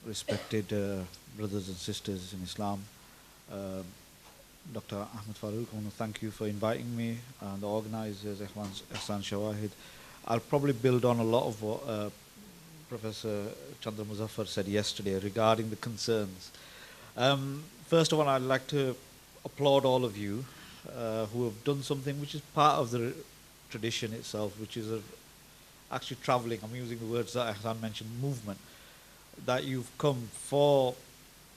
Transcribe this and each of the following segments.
respected brothers and sisters in Islam. Uh, Dr. Ahmad Farouk, I want to thank you for inviting me, and the organizers, Ihsan Shawahid. I'll probably build on a lot of what Professor Chandra Muzaffar said yesterday regarding the concerns. First of all, I'd like to applaud all of you who have done something which is part of the tradition itself, which is actually traveling. I'm using the words that Ahsan mentioned, movement, that you've come for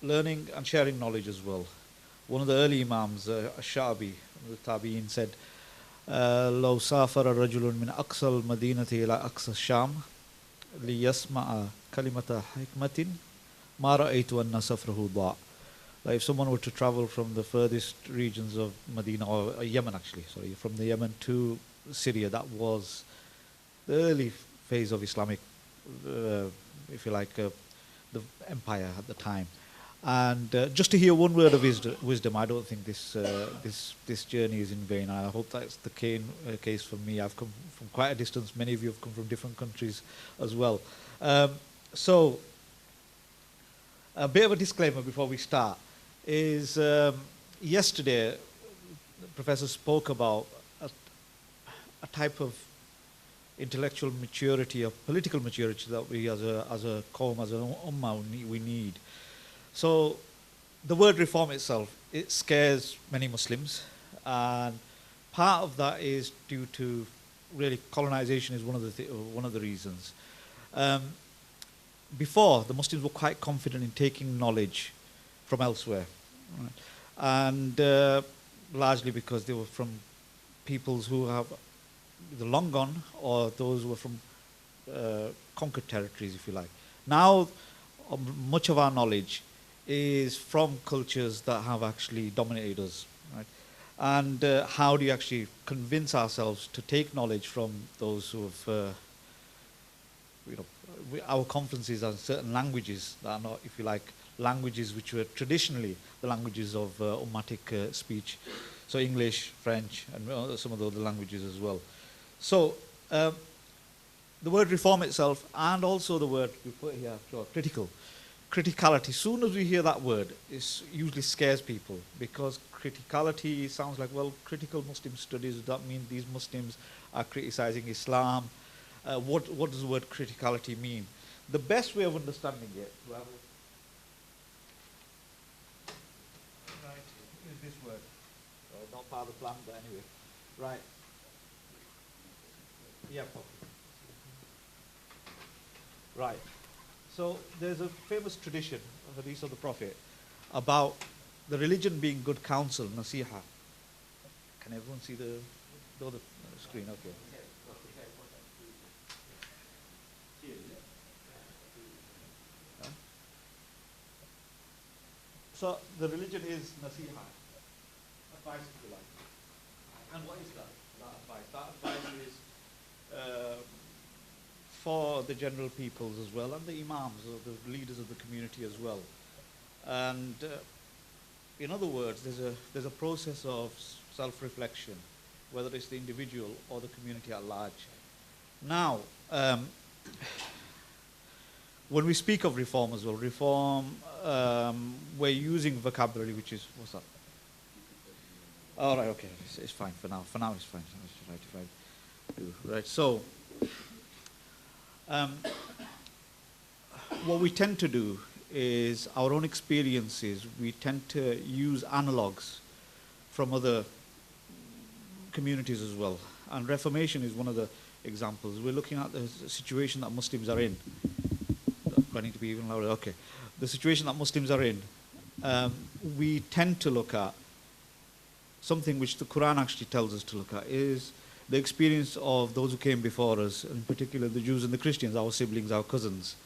learning and sharing knowledge as well. One of the early Imams, Shabbir, the Tabi'in, said, لو سافر رجل من أقصى المدينة إلى أقصى الشام ليسمع كلمة حكمة ما رأيت أن سفره ضاع. Like if someone were to travel from the furthest regions of Medina, or Yemen actually, sorry, from the Yemen to Syria, that was the early phase of Islamic, if you like, the empire at the time. And just to hear one word of wisdom, I don't think this journey is in vain. I hope that's the case for me. I've come from quite a distance. Many of you have come from different countries as well. So a bit of a disclaimer before we start is yesterday the professor spoke about a type of intellectual maturity, of political maturity that we as a qawm, as an ummah, we need. So the word reform itself, it scares many Muslims, and part of that is due to really colonization is one of the reasons. Before, the Muslims were quite confident in taking knowledge from elsewhere, right? And largely because they were from peoples who have either long gone or those who were from conquered territories, if you like. Now, much of our knowledge is from cultures that have actually dominated us, right? And how do you actually convince ourselves to take knowledge from those who have, our conferences are certain languages that are not, if you like, languages which were traditionally the languages of ummatic speech. So English, French, and some of the other languages as well. So the word reform itself, and also the word we put here, critical. Criticality, soon as we hear that word, it usually scares people, because criticality sounds like, well, critical Muslim studies, does that mean these Muslims are criticizing Islam? What does the word criticality mean? The best way of understanding it is this word. Not part of the plan, but anyway. Right. Yeah. Right. So there's a famous tradition of the hadith of the Prophet about the religion being good counsel, nasiha. Can everyone see the screen? Okay. Huh? So the religion is nasiha, advice if you like. And what is that? That advice. That advice is for the general peoples as well, and the imams, or the leaders of the community as well. And in other words, there's a process of self-reflection, whether it's the individual or the community at large. Now, when we speak of reform as well, we're using vocabulary which is, what's that? All right, okay, it's fine for now. For now, it's fine. Right, so what we tend to do is our own experiences, we tend to use analogues from other communities as well. And Reformation is one of the examples. We're looking at the situation that Muslims are in. I need to be even louder. Okay. The situation that Muslims are in, we tend to look at something which the Quran actually tells us to look at, is the experience of those who came before us, in particular the Jews and the Christians, our siblings, our cousins.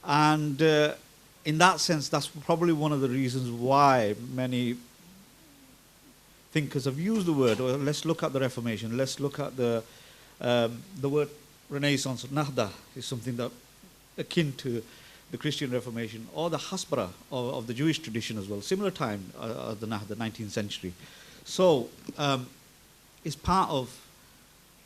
And in that sense, that's probably one of the reasons why many thinkers have used the word, or let's look at the Reformation, let's look at the word Renaissance. Nahda is something that akin to the Christian Reformation, or the Hasbara of the Jewish tradition as well, similar time as the Nahda, 19th century. So it's part of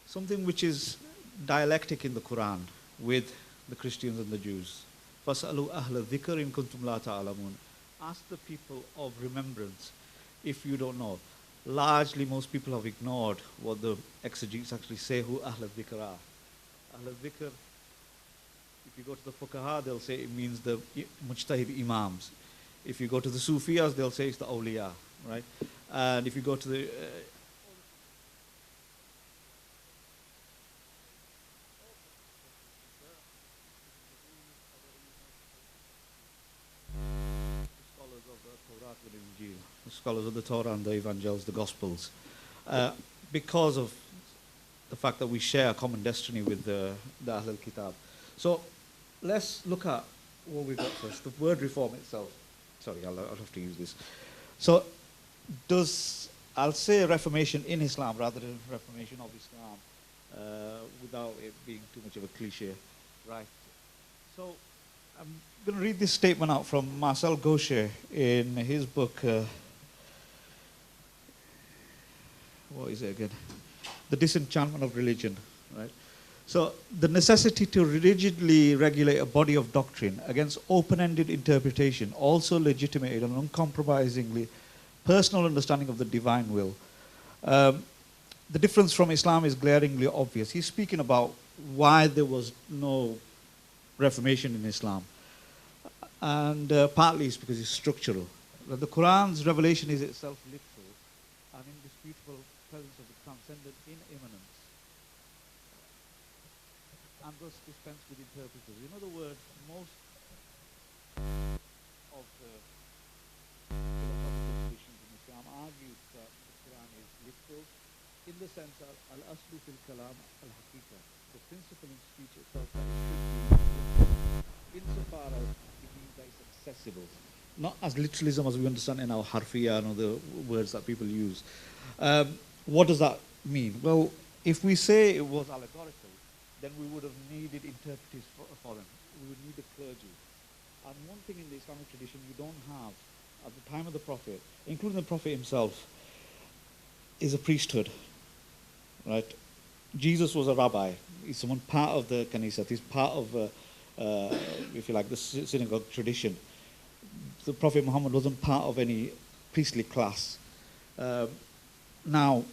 something which is dialectic in the Quran with the Christians and the Jews. فَاسْأَلُوا أَهْلَ الذِّكْرِ إِن كُنتُمْ لَا تَعْلَمُونَ. Ask the people of remembrance if you don't know. Largely, most people have ignored what the exegetes actually say, who Ahl al-Dhikr are. Ahl al-Dhikr, if you go to the Fuqaha, they'll say it means the Mujtahid Imams. If you go to the Sufiyas, they'll say it's the awliya, right? And if you go to the scholars of the Torah and Injil, the scholars of the Torah and the Evangels, the Gospels, because of the fact that we share a common destiny with the Ahl al-Kitab. So let's look at what we've got first, the word reform itself. Sorry, I'll have to use this. So I'll say reformation in Islam rather than reformation of Islam, without it being too much of a cliche, right? So I'm going to read this statement out from Marcel Gaucher in his book, what is it again? The Disenchantment of Religion, right? So the necessity to rigidly regulate a body of doctrine against open-ended interpretation also legitimated an uncompromisingly personal understanding of the divine will. The difference from Islam is glaringly obvious. He's speaking about why there was no reformation in Islam. And partly it's because it's structural. The Quran's revelation is itself literal and indisputable presence of the transcendent in immanence, and thus dispense with interpreters. In other words, most of the philosophical traditions in Islam argue that the Quran is literal in the sense that al-aslu fil kalam al-haqiqa, the principle in speech itself that it should be insofar as it means that it's accessible, not as literalism as we understand in our harfiya and other words that people use. What does that mean? Well, if we say it was allegorical, then we would have needed interpreters for them. We would need the clergy. And one thing in the Islamic tradition you don't have at the time of the Prophet, including the Prophet himself, is a priesthood, right? Jesus was a rabbi. He's someone part of the Knesset. He's part of, if you like, the synagogue tradition. The Prophet Muhammad wasn't part of any priestly class. Now,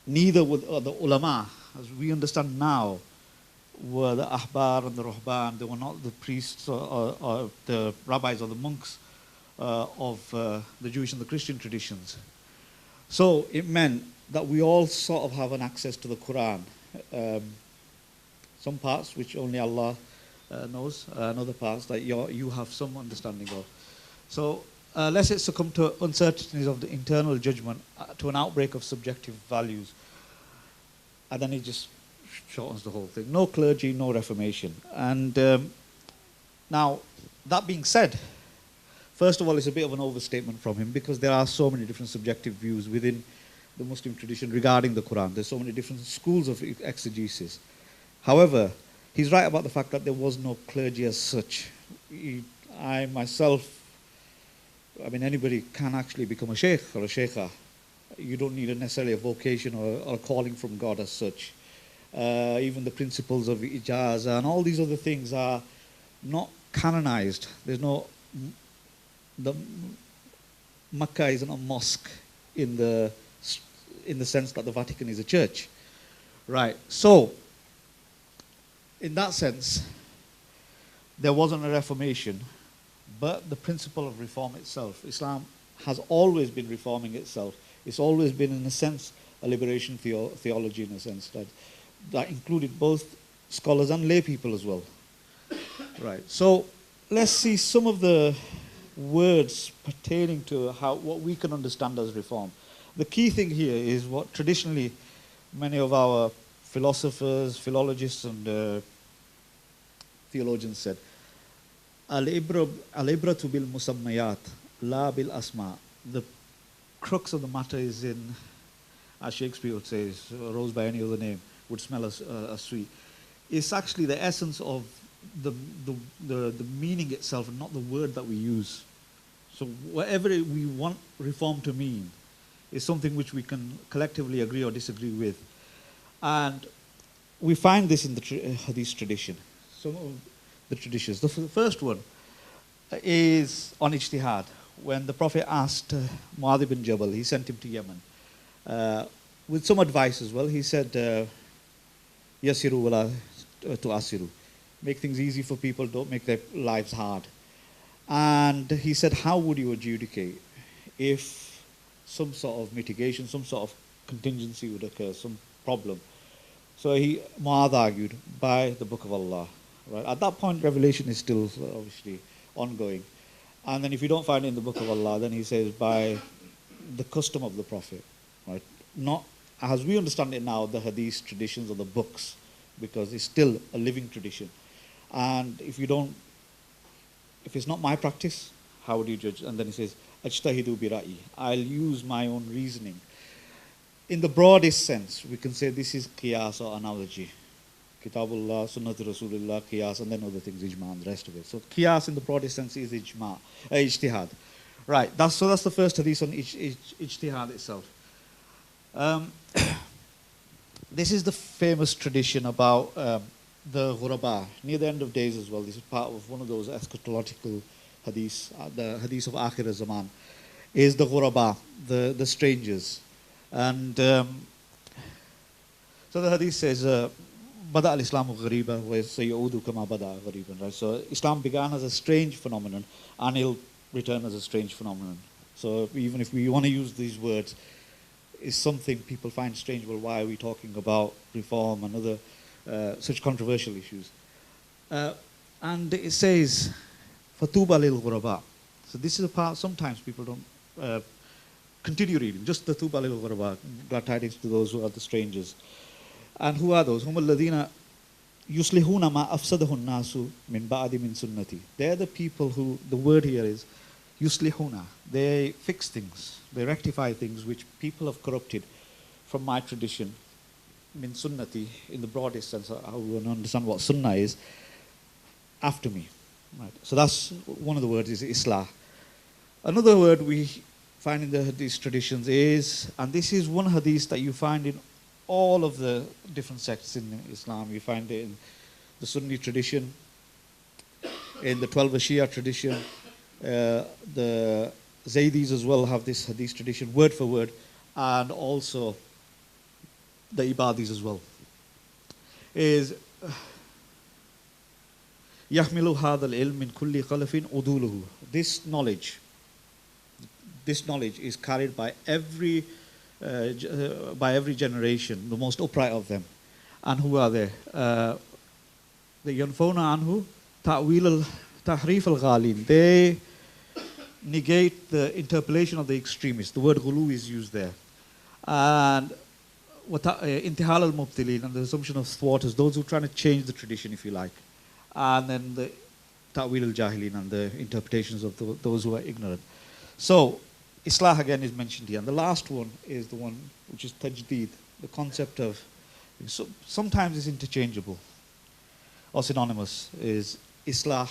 neither would the ulama, as we understand now, were the ahbar and the ruhban. They were not the priests or the rabbis or the monks of the Jewish and the Christian traditions. So it meant that we all sort of have an access to the Quran. Some parts which only Allah knows, and other parts that you have some understanding of. So lest it succumb to uncertainties of the internal judgment, to an outbreak of subjective values. And then he just shortens the whole thing. No clergy, no reformation. And now, that being said, first of all, it's a bit of an overstatement from him because there are so many different subjective views within the Muslim tradition regarding the Quran. There's so many different schools of exegesis. However, he's right about the fact that there was no clergy as such. I myself, anybody can actually become a sheikh or a sheikha. You don't need necessarily a vocation or a calling from God as such. Even the principles of ijazah and all these other things are not canonized. There's no, the Makkah isn't a mosque in the sense that the Vatican is a church. Right, so in that sense, there wasn't a reformation, but the principle of reform itself. Islam has always been reforming itself. It's always been, in a sense, a liberation theology, in a sense, that included both scholars and lay people as well. Right. So let's see some of the words pertaining to what we can understand as reform. The key thing here is what traditionally many of our philosophers, philologists, and theologians said: Al-ibratu bil musammayat, la bil asma. The crux of the matter is in, as Shakespeare would say, a rose by any other name would smell as sweet. It's actually the essence of the meaning itself, and not the word that we use. So whatever we want reform to mean is something which we can collectively agree or disagree with. And we find this in the Hadith tradition. So the traditions. The first one is on Ijtihad. When the Prophet asked Mu'adh ibn Jabal, he sent him to Yemen with some advice as well. He said, Yasiru wala tu'asiru. Make things easy for people, don't make their lives hard. And he said, how would you adjudicate if some sort of mitigation, some sort of contingency would occur, some problem? So Mu'adh argued, by the Book of Allah. Right? At that point, revelation is still obviously ongoing. And then if you don't find it in the Book of Allah, then he says, by the custom of the Prophet. Right? Not, as we understand it now, the hadith traditions or the books, because it's still a living tradition. And if it's not my practice, how would you judge? And then he says, Ajtahidu bi ra'i. I'll use my own reasoning. In the broadest sense, we can say this is qiyas or analogy. Kitabullah, Sunnat Rasulullah, qiyas, and then other things, ijma, and the rest of it. So qiyas in the broadest sense is ijtihad. Right, that's the first hadith on ijtihad itself. This is the famous tradition about the ghuraba, near the end of days as well. This is part of one of those eschatological hadiths, the hadith of Akhir Zaman, is the ghuraba, the strangers. And so the hadith says, Bada al-Islamu ghariba wa sayaudu kama bada ghariban. Right? So Islam began as a strange phenomenon and it'll return as a strange phenomenon. So even if we want to use these words, it's something people find strange. Well, why are we talking about reform and other such controversial issues? And it says, Fatuba lil ghuraba. So this is a part, sometimes people don't continue reading, just the Tuba lil ghuraba, glad tidings to those who are the strangers. And who are those? Hum alladhina yuslihuna ma afsadahu an-nasu min ba'di min sunnati. They're the people who, the word here is yuslihuna. They fix things, they rectify things which people have corrupted from my tradition, min sunnati, in the broadest sense, how we want to understand what sunnah is, after me. Right. So that's one of the words, is Islah. Another word we find in the hadith traditions is, and this is one hadith that you find in all of the different sects in Islam. You find it in the Sunni tradition, in the 12 Shia tradition, the Zaydis as well have this hadith tradition, word for word, and also the Ibadis as well. Is يحمل هذا العلم من كل خلف عدوله. This knowledge is carried by every generation, the most upright of them. And who are they? The yanfawna anhu ta'wil al-tahrif al-ghalin. They negate the interpolation of the extremists. The word ghulu is used there. And intihal al-mubtilin, and the assumption of thwarters, those who are trying to change the tradition, if you like. And then the ta'wil al-jahilin, and the interpretations of those who are ignorant. So Islah again is mentioned here. And the last one is the one which is Tajdid, the concept of, so sometimes it's interchangeable or synonymous, is Islah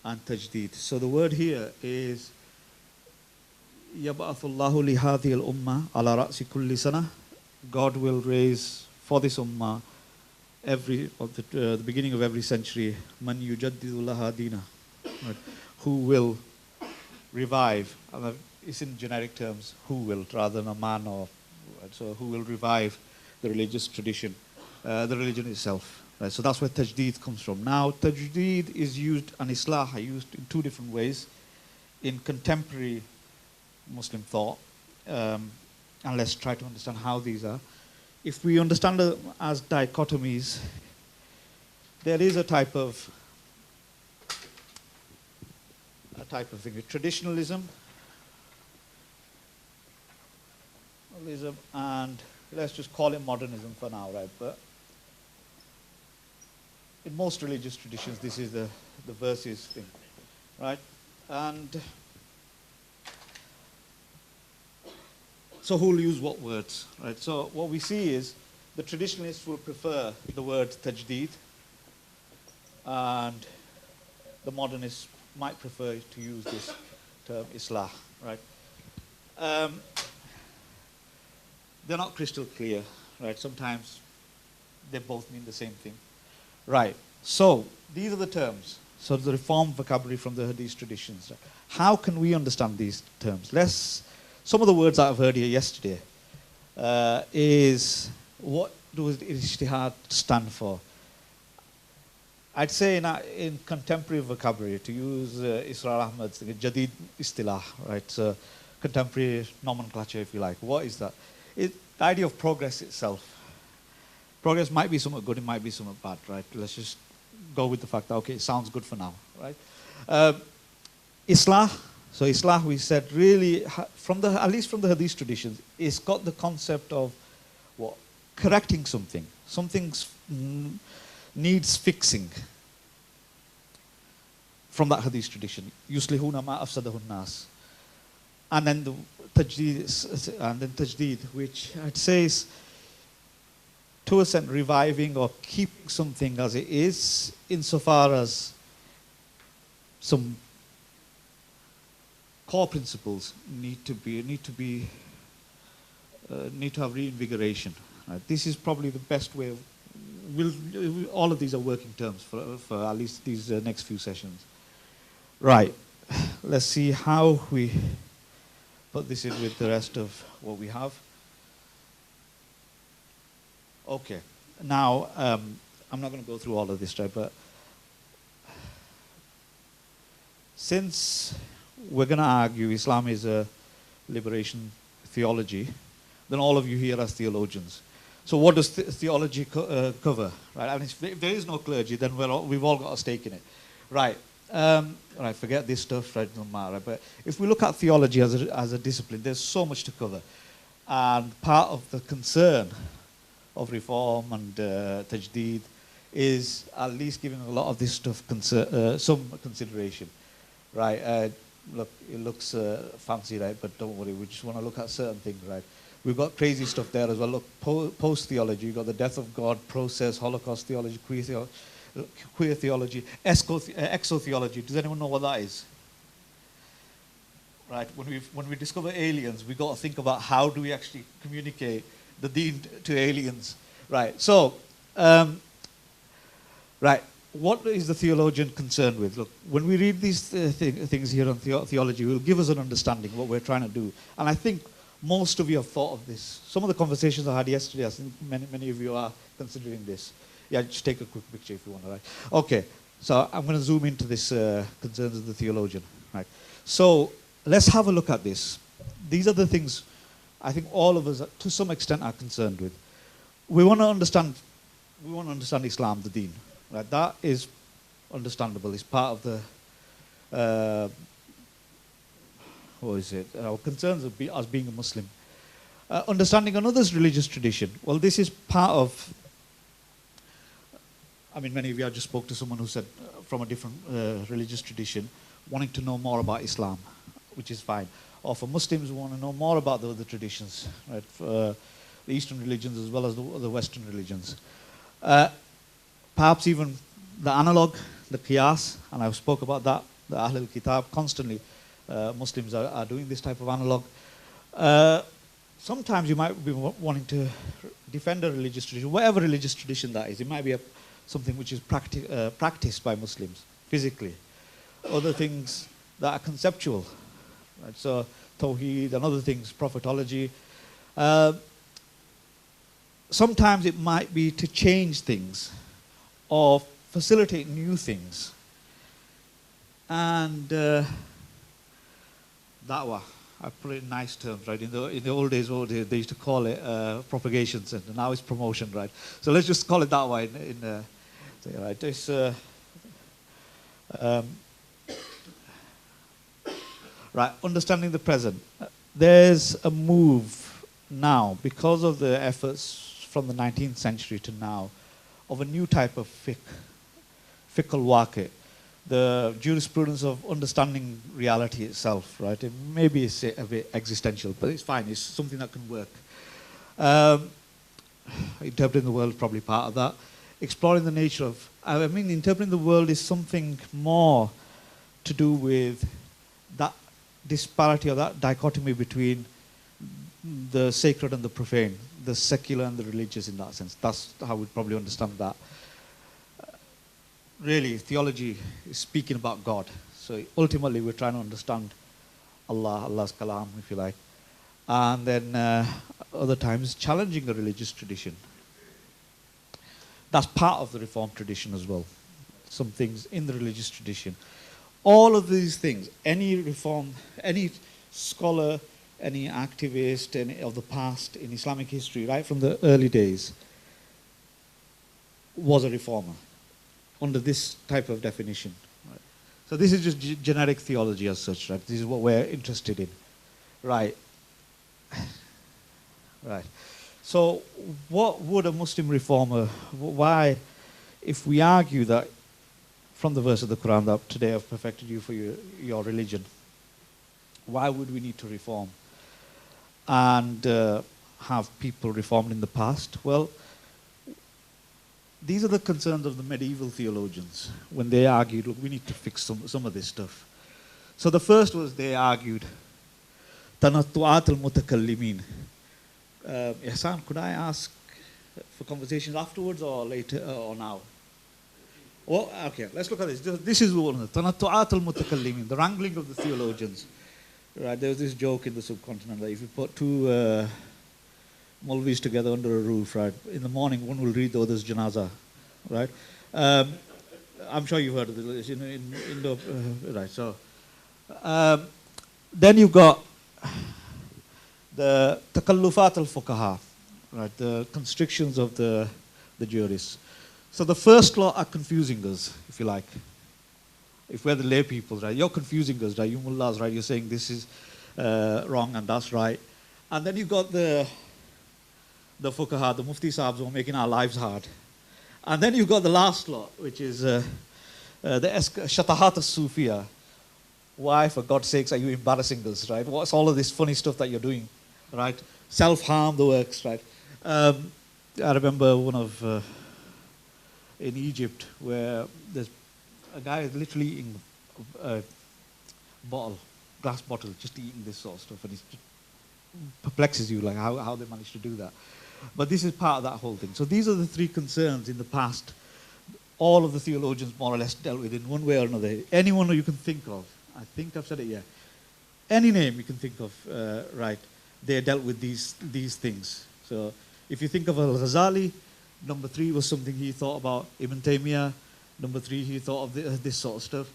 and Tajdid. So the word here is يَبْعَثُ اللَّهُ لِهَذِهِ الْأُمَّةِ عَلَى رَأْسِ كُلِّ سَنَةٍ. God will raise for this ummah the beginning of every century, man yujaddidu laha dina, who will revive. It's in generic terms, who will, rather than a man or, so who will revive the religious tradition, the religion itself. Right? So that's where Tajdid comes from. Now, Tajdid is used, and Islah are used in two different ways in contemporary Muslim thought. And let's try to understand how these are. If we understand them as dichotomies, there is a type of thing, traditionalism, and let's just call it modernism for now, right? But in most religious traditions, this is the versus thing, right? And so who will use what words, right? So what we see is the traditionalists will prefer the word tajdid, and the modernists might prefer to use this term Islah, right? They're not crystal clear, right? Sometimes they both mean the same thing. Right, So these are the terms. So the reformed vocabulary from the Hadith traditions. How can we understand these terms? Some of the words that I've heard here yesterday is, what does Ijtihad stand for? I'd say in contemporary vocabulary, to use Isra Ahmad's Jadid Istilah, right? So contemporary nomenclature, if you like. What is that? The idea of progress itself. Progress might be somewhat good, it might be somewhat bad, right? Let's just go with the fact that, okay, it sounds good for now, right? Islah, so Islah, we said, really, at least from the Hadith traditions, it's got the concept of what? Correcting something. Something needs fixing from that Hadith tradition. Yuslihuna ma afsadahun nas. And then the Tajdid, which I'd say is, to a extent, reviving or keeping something as it is, insofar as some core principles need to have reinvigoration. Right? This is probably the best way of. All of these are working terms for at least these next few sessions. Right. Let's see how we put this in with the rest of what we have. Okay. Now, I'm not going to go through all of this, right? But since we're going to argue Islam is a liberation theology, then all of you here as theologians. So what does theology cover? Right? I mean, if there is no clergy, then we've all got a stake in it. Right. Right, forget this stuff, right, no matter. Right? But if we look at theology as a discipline, there's so much to cover. And part of the concern of reform and Tajdid is at least giving a lot of this stuff some consideration. Right, look, it looks fancy, right, but don't worry, we just want to look at certain things, right. We've got crazy stuff there as well. Look, post-theology, you've got the death of God, process, Holocaust theology, queer theology, exotheology. Does anyone know what that is? Right, when we discover aliens, we've got to think about how do we actually communicate the deen to aliens. Right, so, right, what is the theologian concerned with? Look, when we read these things here on theology, it will give us an understanding of what we're trying to do. And I think most of you have thought of this. Some of the conversations I had yesterday, I think many of you are considering this. Yeah, just take a quick picture if you want, right? Okay, so I'm going to zoom into this concerns of the theologian, right? So let's have a look at this. These are the things I think all of us, to some extent, are concerned with. We want to understand Islam, the deen, right? That is understandable. It's part of the our concerns of us being a Muslim. Understanding another's religious tradition. Well, this is part of. I mean, many of you, I just spoke to someone who said from a different religious tradition, wanting to know more about Islam, which is fine. Or for Muslims who want to know more about the other traditions, right? For, the Eastern religions as well as the Western religions. Perhaps even the analog, the qiyas, and I spoke about that, the Ahl al-Kitab, constantly Muslims are doing this type of analog. Sometimes you might be wanting to defend a religious tradition, whatever religious tradition that is. It might be something which is practiced by Muslims physically. Other things that are conceptual, right? So Tawheed and other things, prophetology. Sometimes it might be to change things or facilitate new things. And da'wah, I put it in nice terms, right? In the old days, they used to call it propagation center. Now it's promotion, right? So let's just call it da'wah right? It's, right, understanding the present. There's a move now, because of the efforts from the 19th century to now, of a new type of fiqh al-waqi, the jurisprudence of understanding reality itself, right? It may be a bit existential, but it's fine. It's something that can work. Interpreting the world is probably part of that. Exploring the nature of, I mean, interpreting the world is something more to do with that disparity or that dichotomy between the sacred and the profane, the secular and the religious in that sense. That's how we'd probably understand that. really, theology is speaking about God. So ultimately, we're trying to understand Allah, Allah's kalam, if you like. And then other times, challenging a religious tradition. That's part of the Reformed tradition as well. Some things in the religious tradition. All of these things, any reform, any scholar, any activist any of the past in Islamic history, right from the early days, was a reformer under this type of definition. Right? So this is just generic theology as such, right? This is what we're interested in. Right. Right. So what would a Muslim reformer, why, if we argue that from the verse of the Quran that today I've perfected you for your religion, why would we need to reform and have people reformed in the past? Well, these are the concerns of the medieval theologians when they argued, look, we need to fix some of this stuff. So the first was they argued, tanattu'at al-mutakallimin. Ihsan, could I ask for conversations afterwards or later or now? Well, okay, let's look at this. This is one of the tanattu'at al-mutakallimin, the wrangling of the theologians. Right, there was this joke in the subcontinent that if you put two Maulvis together under a roof, right, in the morning one will read the other's janazah, right? I'm sure you've heard of this right. So then you've got the takallufat al-fuqaha, right, the constrictions of the jurists. So the first lot are confusing us, if you like. If we're the lay people, right, you're confusing us, right, you mullahs, right, you're saying this is wrong and that's right. And then you've got the fuqaha, the mufti sahibs who are making our lives hard. And then you've got the last lot, which is the shatahat as-sufiya. Why, for God's sakes, are you embarrassing us, right? What's all of this funny stuff that you're doing, right? Self-harm, the works, right? I remember one of, in Egypt, where there's a guy is literally eating a bottle, glass bottle, just eating this sort of stuff, and it perplexes you, like how they managed to do that. But this is part of that whole thing. So these are the three concerns in the past. All of the theologians more or less dealt with in one way or another. Anyone you can think of, I think I've said it, yeah. Any name you can think of, right, they dealt with these things. So if you think of al-Ghazali, number 3 was something he thought about. Ibn Taymiyyah, number 3, he thought of this sort of stuff.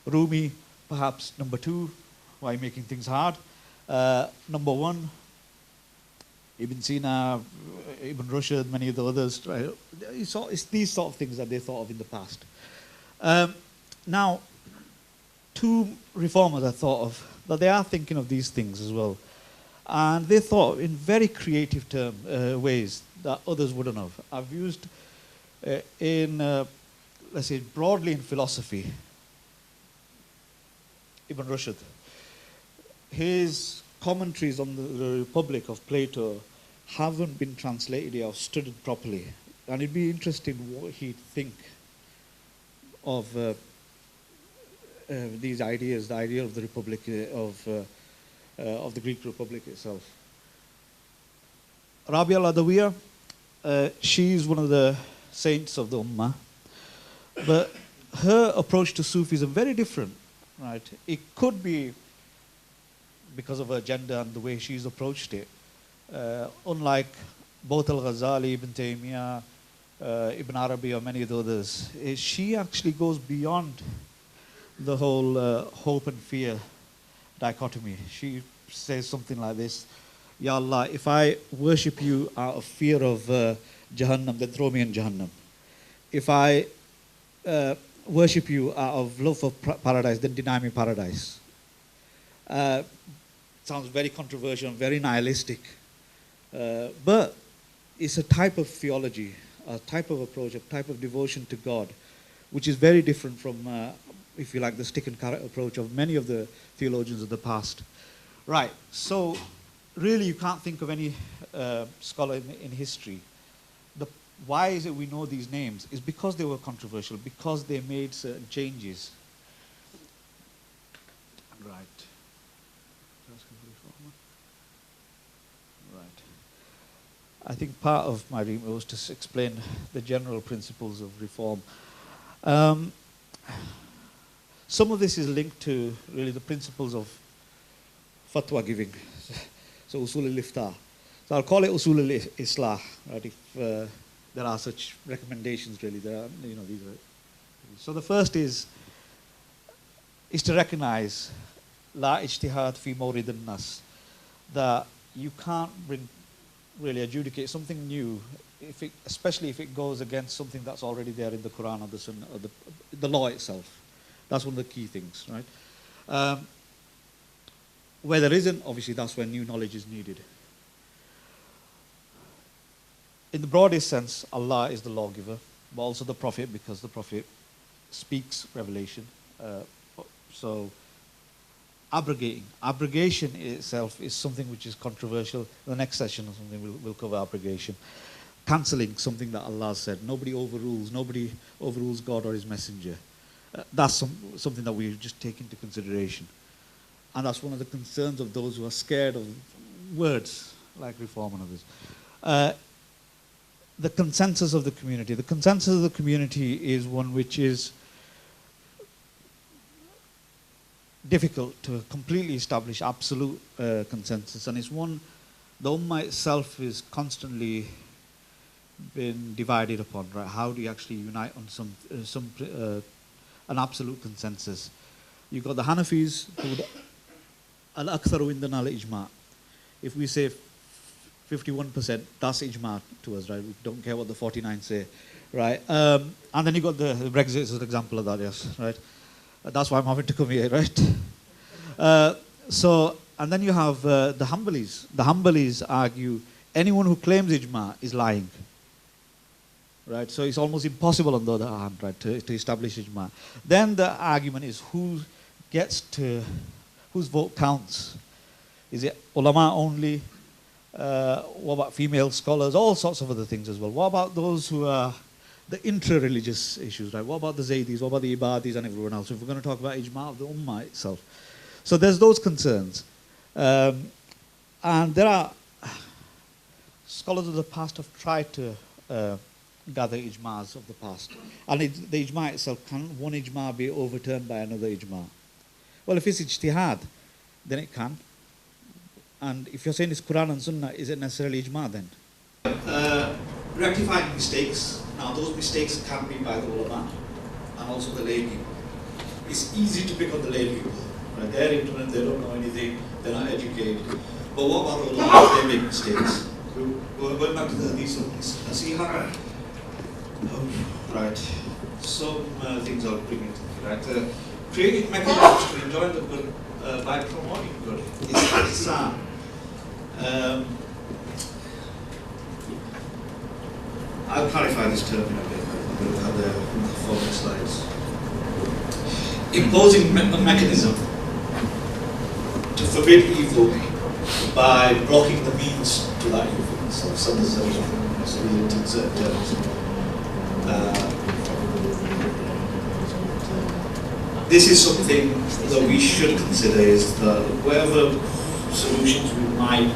Rumi, perhaps number 2, why making things hard. Number 1, Ibn Sina, Ibn Rushd, many of the others. Right? It's these sort of things that they thought of in the past. Now, 2 reformers I thought of, that they are thinking of these things as well. And they thought in very creative ways that others wouldn't have. I've used let's say, broadly in philosophy, Ibn Rushd. His commentaries on the Republic of Plato haven't been translated or studied properly. And it'd be interesting what he'd think of these ideas, the idea of the Republic, of the Greek Republic itself. Rabia al-Adawiyya, she's one of the saints of the Ummah, but her approach to Sufism very different, right? It could be because of her gender and the way she's approached it. Unlike both al-Ghazali, Ibn Taymiyyah, Ibn Arabi, or many of the others, she actually goes beyond the whole hope and fear dichotomy. She says something like this: Ya Allah, if I worship you out of fear of Jahannam, then throw me in Jahannam. If I worship you out of love for paradise, then deny me paradise. Sounds very controversial and very nihilistic. But it's a type of theology, a type of approach, a type of devotion to God, which is very different from, if you like, the stick and carrot approach of many of the theologians of the past. Right, so really you can't think of any scholar in history. Why is it we know these names? Is because they were controversial, because they made certain changes. Right. I think part of my remit was to explain the general principles of reform. Some of this is linked to really the principles of fatwa giving, so usul al-ifta. So I'll call it usul al-islah, right? If there are such recommendations, really, there are, these are. So the first is to recognize la ijtihad fi mawrid an-nas, that you can't really adjudicate something new, especially if it goes against something that's already there in the Quran or the Sunnah or the law itself. That's one of the key things, right? Where there isn't, obviously, that's where new knowledge is needed. In the broadest sense, Allah is the lawgiver, but also the Prophet, because the Prophet speaks revelation. So abrogation itself is something which is controversial. The next session or something we'll cover abrogation. Cancelling something that Allah said. Nobody overrules God or His Messenger. That's something that we just take into consideration. And that's one of the concerns of those who are scared of words like reform and others. The consensus of the community. The consensus of the community is one which is difficult to completely establish absolute consensus, and it's one the Ummah itself is constantly been divided upon. Right? How do you actually unite on an absolute consensus? You've got the Hanafis, who al-Akhtar indana al-ijma'. If we say 51%, that's ijma' to us, right? We don't care what the 49 say, right? And then you got the Brexit as an example of that, yes, right? That's why I'm having to come here, right? And then you have the Hanbalis. The Hanbalis argue anyone who claims ijma' is lying, right? So it's almost impossible on the other hand, right, to establish ijma'. Then the argument is whose vote counts. Is it ulama only? What about female scholars? All sorts of other things as well. What about those who are the intra-religious issues, right? What about the Zaydis? What about the Ibadis and everyone else? If we're going to talk about ijma' of the Ummah itself. So there's those concerns. And there are scholars of the past have tried to gather ijma'as of the past. And the ijma' itself, can one ijma' be overturned by another ijma'? Well, if it's ijtihad, then it can. And if you're saying it's Qur'an and Sunna, is it necessarily ijma' then? Rectifying mistakes. Now, those mistakes can be by the ulama and also the lay people. It's easy to pick on the lay people. Right? They're ignorant, they don't know anything, they're not educated. But what about the ulama? They make mistakes. We're going back to the hadith of Nasiha. Right. Some things I'll bring into right. Creating mechanisms to enjoy the good by promoting good. It's Islam. I'll clarify this term in a bit. We'll look at the following slides. Imposing a mechanism to forbid evil by blocking the means to that evil. So some of the certain terms. This is something that we should consider, is that whatever solutions we might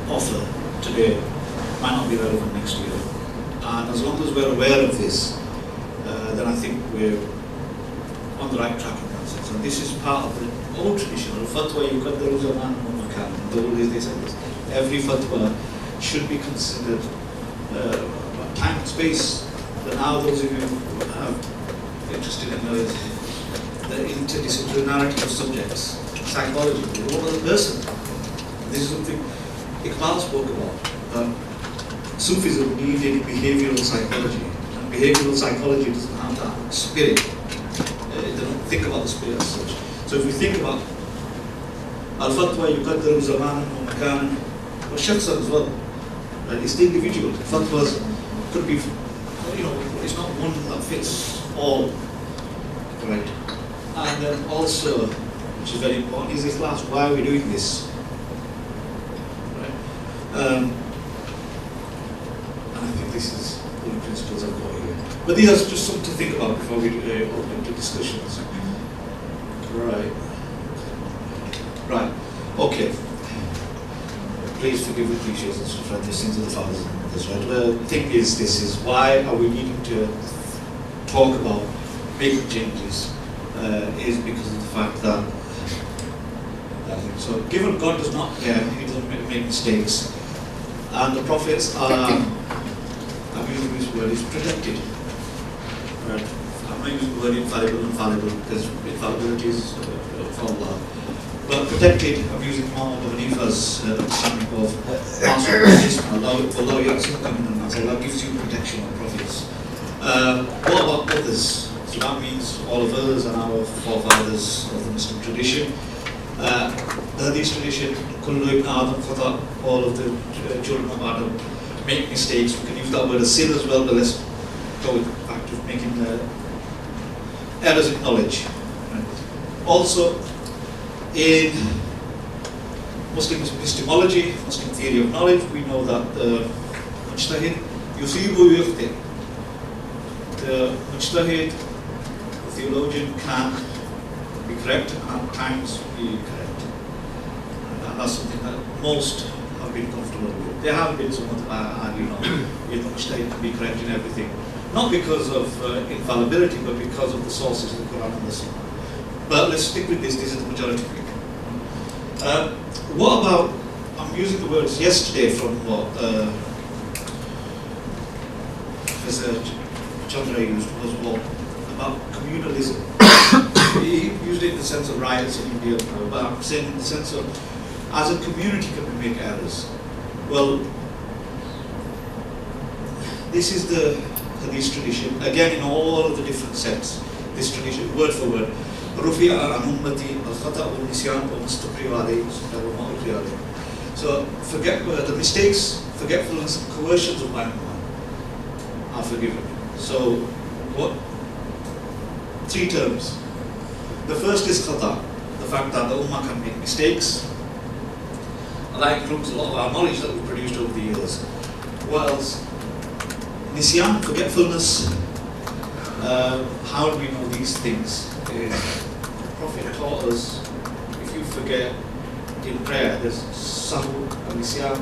offer today might not be relevant next year. And as long as we're aware of this, then I think we're on the right track in that sense. And this is part of the old tradition. Al-fatwa yuqaddaru zaman wa makan. The old they said this. Every fatwa should be considered time and space. But now those of you who are interested in the interdisciplinarity of subjects, psychology, the role of the person. This is something Iqbal spoke about. Sufism needed behavioral psychology. And behavioral psychology doesn't have that spirit. They don't think about the spirit as such. So if we think about al-fatwa yuqaddaru zamanan wa makanan wa shakhsan as well, right? It's the individual. Fatwas could be, it's not one that fits all, right? And then also, which is very important, is this last, why are we doing this? Right? And I think this is one of the principles I've got here. But these are just something to think about before we open into discussions. Right. Right. Okay. please forgive, appreciate, and stuff like this, things of the fathers and mothers, right? The thing is, this is why are we needing to talk about making changes, is because of the fact that, so given God does not care, he doesn't make mistakes, and the prophets are, I'm using this word, is protected. Right? I'm not using the word infallible, because infallibility is for Allah. But protected, I'm using Muhammad ibn Hanifa's understanding of Allah gives you protection on prophets. What about others? So that means all of us and our forefathers of the Muslim tradition. The Hadith tradition, Kullu ibn Adam khata, all of the children of Adam make mistakes. We can use that word as sin as well, but let's go back to making errors in knowledge. Right? Also, in Muslim epistemology, Muslim theory of knowledge, we know that the mujtahid yusibu yukhti. The mujtahid, the theologian, can be correct and at times be correct. And that's something that most have been comfortable with. There have been some that argue, the mujtahid can be correct in everything. Not because of infallibility, but because of the sources of the Qur'an and the Sunna. But let's stick with this is the majority of people. What about, I'm using the words yesterday from what Professor Chandra used, was what, about communalism. He used it in the sense of riots in India, but I'm saying in the sense of, as a community can we make errors? Well, this is the Hadith tradition, again in all of the different sects, this tradition, word for word. رفع عن أمتي الخطأ والنسيان ومستقر عليه وما أقر عليه. So forget the mistakes, forgetfulness, and coercions of my ummah are forgiven. So what? 3 terms. The first is khata, the fact that the ummah can make mistakes, and that includes a lot of our knowledge that we've produced over the years. What else? Nisyan, forgetfulness. How do we know these things? The Prophet taught us, if you forget in prayer, there's sahu and nisyan,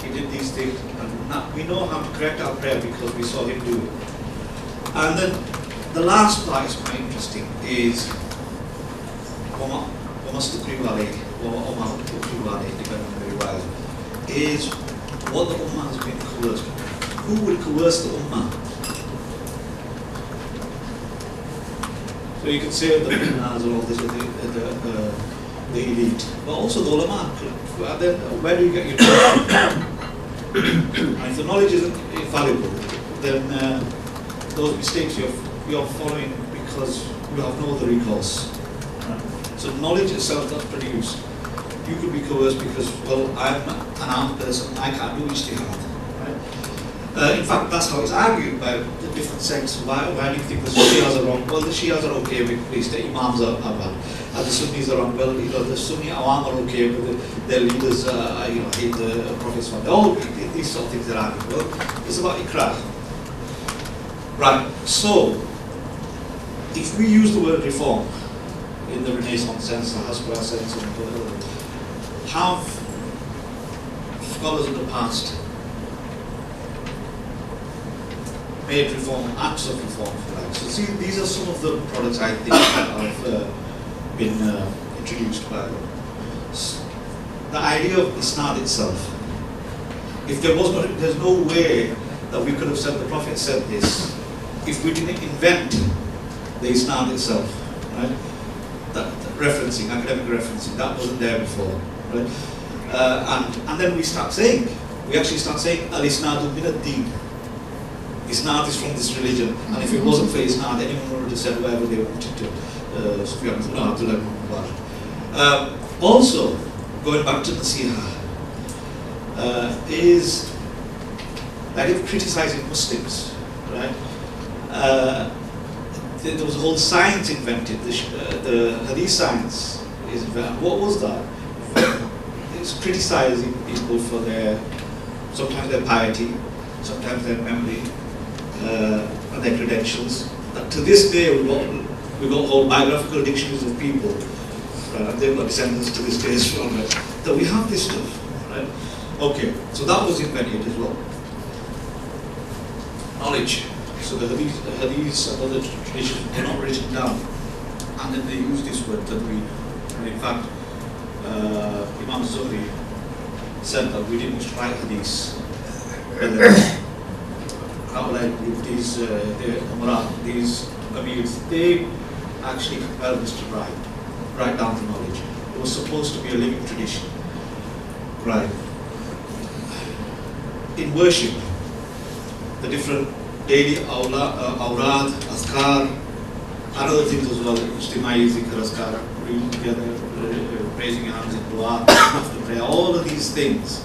he did these things, and we know how to correct our prayer because we saw him do it. And then the last part is quite interesting, is is what the ummah has been coerced. Who will coerce the ummah? So you could say the Minas and all this, the elite, but also the ulama. Then where do you get your knowledge? And if the knowledge isn't infallible, then those mistakes you're following because you have no other recourse. Right? So knowledge itself that's produced, you could be coerced because, well, I'm an armed person, I can't do Ijtihad. In fact, that's how it's argued by the different sects. Why do you think the Shias are wrong? Well, the Shias are okay with this, the Imams are bad. And the Sunnis are wrong. Well, the Sunni Awam are okay, but their leaders hate the Prophets. All these sort of things are argued. Well, it's about Ikrah. Right, so, if we use the word reform in the Renaissance sense, the Hasbara sense, have scholars of the past made reform, acts of reform, if you like. So see, these are some of the products I think that have been introduced by them. The idea of Isnad itself. If there's no way that we could have said the Prophet said this, if we didn't invent the Isnad itself, right? That referencing, academic referencing, that wasn't there before, right? And then we actually start saying al-Isnadu min ad-din. Isnad is from this religion, and if it wasn't for Isnad, anyone would have said whatever they wanted to. Also, going back to Nasiha, is that if criticizing Muslims, right? There was a whole science invented, the Hadith science is invented. What was that? It's criticizing people for sometimes their piety, sometimes their memory, and their credentials. But to this day, we've got whole biographical dictionaries of people, right? And they've got descendants to this day as well, right? That we have this stuff, right? Okay, so that was invented as well. Knowledge. So the hadiths and other traditions were not written down, and then they use this word tadween. And in fact, Imam Zuhri said that we didn't write hadiths. How like these the Umrah, these Amirs, they actually compelled us to write down the knowledge. It was supposed to be a living tradition. Right. In worship, the different daily awrad, azkar, and other things as well, ijtimai, zikr, azkar, reading together, raising your hands in dua, after prayer, all of these things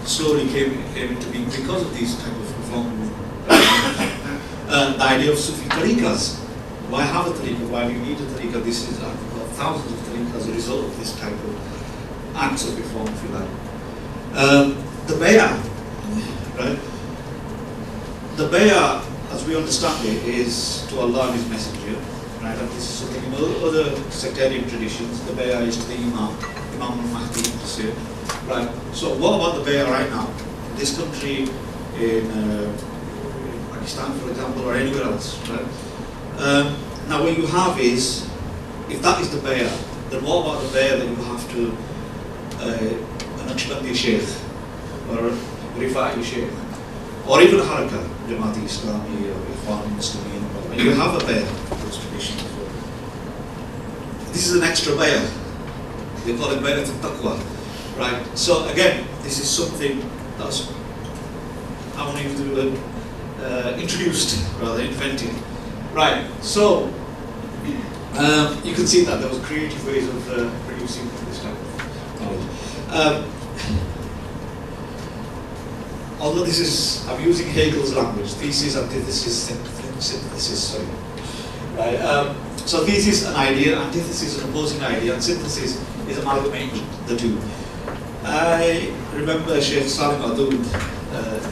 slowly came into being because of these type of reform movements. The idea of Sufi tariqas. Why have a tariqah? Why do you need a tariqah? This is, I've got thousands of tariqahs as a result of this type of acts of reform, if you like. The bay'ah, right? The bay'ah, as we understand it, is to Allah and His Messenger, right? And this is something in other sectarian traditions. The bay'ah is to the Imam al-Mahdi, to say, right? So what about the bay'ah right now? In this country, in Pakistan, for example, or anywhere else, right? Now what you have is, if that is the bay'ah, then what about the bay'ah that you have to Naqshbandi Sheikh, or Rifa'i Sheikh, or even Haraka, Jamaat Islami, or Ikhwan Muslimin, and you have a bay'ah, those traditions as well. This is an extra bay'ah. They call it bay'ah al-taqwa, right? So again, this is something that's, I want you to introduced, rather invented. Right, so you can see that there was creative ways of producing this type of knowledge. Although this is, I'm using Hegel's language, thesis, antithesis, synthesis, sorry. Right, so thesis, an idea, antithesis, an opposing idea, and synthesis is amalgamating the two. I remember Sheikh Salim Adoud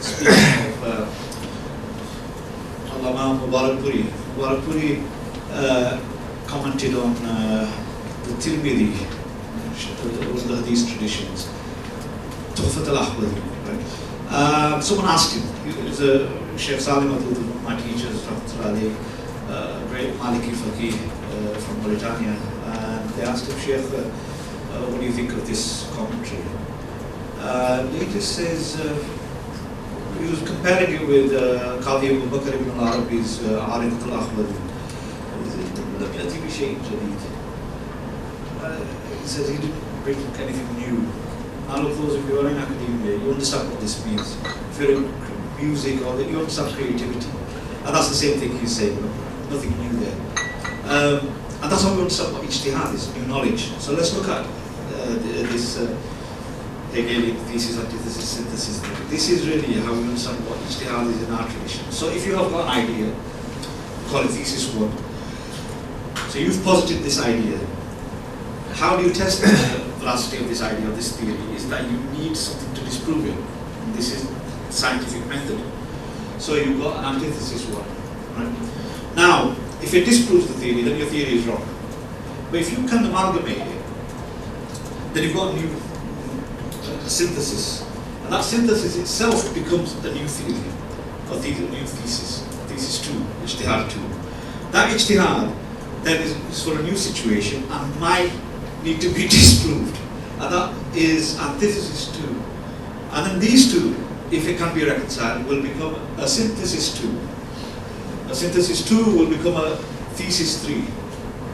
speaking of Mubarakpuri. Mubarakpuri commented on the Tirmidhi, one of the Hadith traditions, Tuhfat al-Ahwadi, right? Someone asked him, Sheikh Salim Adoud, one of my teachers, great Maliki Faqih from Mauritania, and they asked him, Sheikh, what do you think of this commentary? He just says, he was comparing it with Qadi Abu Bakr ibn al-Arabi's Aridat al-Akhwadi. He says he didn't bring anything new. Now look, those of you who are in academia, you understand what this means. If you're in music, or you understand creativity. And that's the same thing he's saying, nothing new there. And that's how we understand what Ijtihad is, new knowledge. So let's look at this Hegelian thesis, antithesis, synthesis. This is really how we understand what Ijtihad is in our tradition. So if you have got an idea, call it thesis one. So you've posited this idea. How do you test the veracity of this idea, of this theory? Is that you need something to disprove it. And this is scientific method. So you've got an antithesis one. Right? Now, if it disproves the theory, then your theory is wrong. But if you can amalgamate it, then you've got a new synthesis. And that synthesis itself becomes a new theory, or new thesis, thesis 2, Ijtihad 2. That Ijtihad then is for a new situation and might need to be disproved. And that is antithesis 2. And then these two, if it can be reconciled, will become a synthesis 2. A synthesis 2 will become a thesis 3,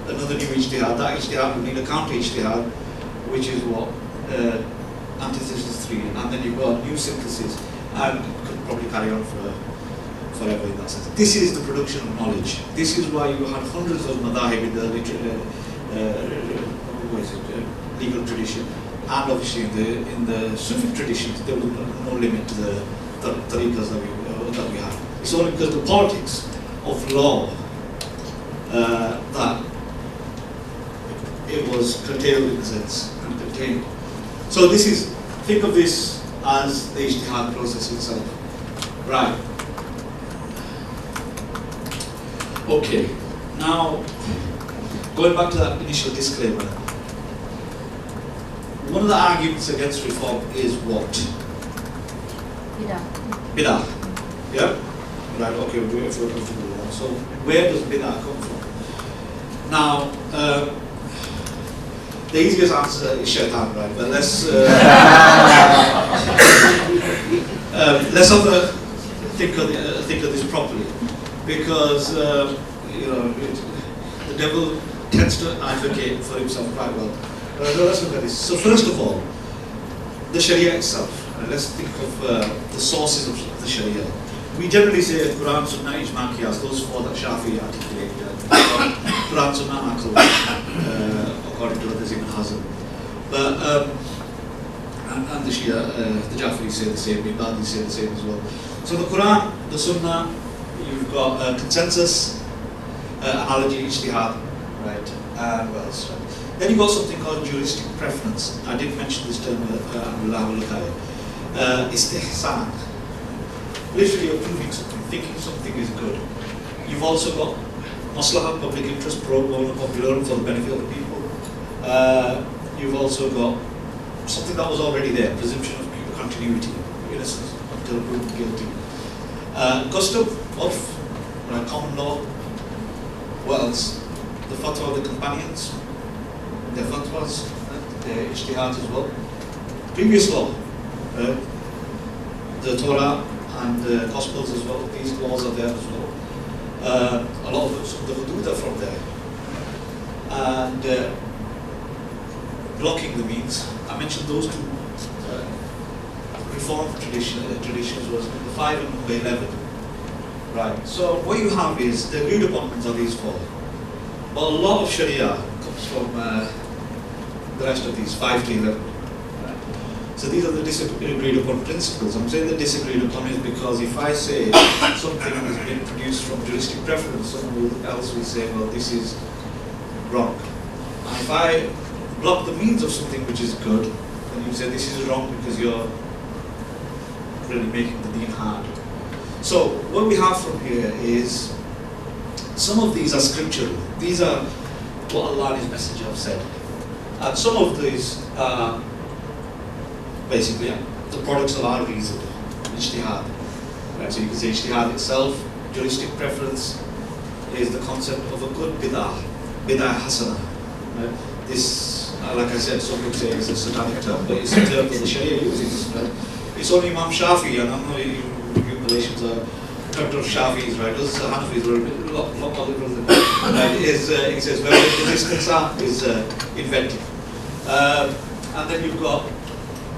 another new Ijtihad. That Ijtihad will need a counter Ijtihad, which is what? Antithesis 3. And then you've got a new synthesis, and could probably carry on forever in that sense. This is the production of knowledge. This is why you had hundreds of madahib in the legal tradition, and obviously in the Sufi traditions there was no limit to the tariqas that we have. It's only because the politics of law that it was curtailed in a sense, and contained. So this is, think of this as the Ijtihad process itself. Right. Okay, now going back to that initial disclaimer, one of the arguments against reform is what? Bid'ah. Yeah? Right, okay, we'll do it if we're comfortable with that. So, where does bid'ah come from? Now, the easiest answer is shaitan, right? But let's have a think of this properly, because you know the devil tends to advocate for himself quite well. But let's look at this. So first of all, the Sharia itself. Let's think of the sources of the Sharia. We generally say Qur'an, Sunna, Ijma, Qiyas, those four that Shafi articulated. Qur'an, Sunna, Naql, according to others, Ibn Hazm. But, and the Shia, the Jafris say the same, the Ibadis say the same as well. So the Qur'an, the Sunnah, you've got consensus, analogy, Ijtihad, right? And what else? Right? Then you've got something called juristic preference. I did mention this term, and we'll have a look at it. Istihsan. Literally you're proving something, thinking something is good. You've also got maslaha, public interest, pro bono, popular, for the benefit of the people. You've also got something that was already there, presumption of continuity, innocence until proven guilty. Custom of common law. What else? The fatwa of the companions, their fatwas, their ijtihad as well. Previous law, the Torah and the Gospels as well, these laws are there as well. A lot of the hudud are from there. And blocking the means, I mentioned those two reformed traditions was the 5 and number 11. Right, so what you have is the agreed upon ones are these four. But a lot of Sharia comes from the rest of these 5 to 11. So these are the disagreed upon principles. I'm saying the disagreed upon is because if I say something has been produced from juristic preference, someone else will say, well, this is wrong. And if I block the means of something which is good, then you say this is wrong because you're really making the deen hard. So what we have from here is some of these are scriptural. These are what Allah and His Messenger have said. And some of these are basically the products of our reason, ijtihad. Right, so you can say ijtihad itself, juristic preference is the concept of a good bid'ah hasana. Right? This, like I said, some would say it's a satanic term, but it's a term that the Sharia uses. Right? It's only Imam Shafi, and I know you Malaysians are doctor of Shafis, right? Those Hanafis were a lot more liberal than that. He says, well, resistance is invented. And then you've got